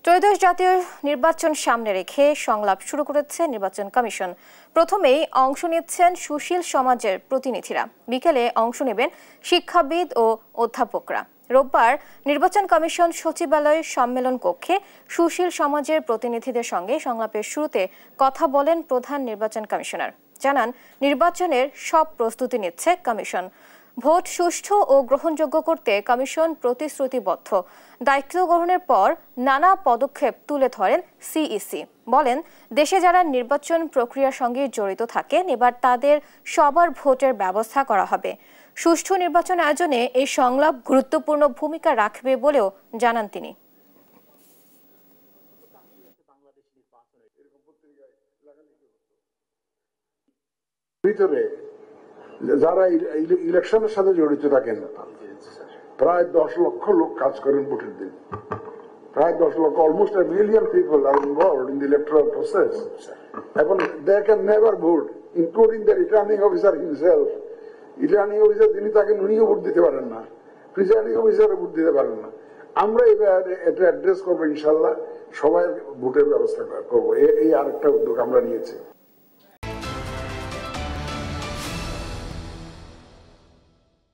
ত্রয়োদশ জাতীয় নির্বাচন সামনে রেখে সংলাপ শুরু করেছে নির্বাচন কমিশন। প্রথমেই অংশ নিচ্ছেন সুশীল সমাজের প্রতিনিধিরা, বিকেলে অংশ নেবেন শিক্ষাবিদ ও অধ্যাপকরা। রোববার নির্বাচন কমিশন সচিবালয়ের সম্মেলন কক্ষে সুশীল সমাজের প্রতিনিধিদের সঙ্গে সংলাপের শুরুতে কথা বলেন প্রধান নির্বাচন কমিশনার। জানান, নির্বাচনের সব প্রস্তুতি নিচ্ছে কমিশন। ভোট সুষ্ঠু ও গ্রহণযোগ্য করতে কমিশন প্রতিশ্রুতিবদ্ধ। দায়িত্ব গ্রহণের পর নানা পদক্ষেপ তুলে ধরেন সিইসি। বলেন, দেশে যারা নির্বাচন প্রক্রিয়ার সঙ্গে জড়িত থাকেন, এবার তাদের সবার ভোটের ব্যবস্থা করা হবে। সুষ্ঠু নির্বাচন আয়োজনে এই সংলাপ গুরুত্বপূর্ণ ভূমিকা রাখবে বলেও জানান তিনি। যারা ইলেকশনের সাথে জড়িত থাকেন প্রায় 10 লক্ষ লোক কাজ করেন ভোটের দিন। প্রায় 10 লক্ষ, almost a million people are involved in the electoral process. এখন they can never vote, including the returning officer himself. Returning officer যিনি থাকেন উনিও ভোট দিতে পারেন না, প্রিসাইডিং অফিসারও ভোট দিতে পারেন না। আমরা এবার এটা অ্যাড্রেস করবো, ইনশাল্লাহ সবাই ভোটের ব্যবস্থা করবো। এই আরেকটা উদ্যোগ আমরা নিয়েছি।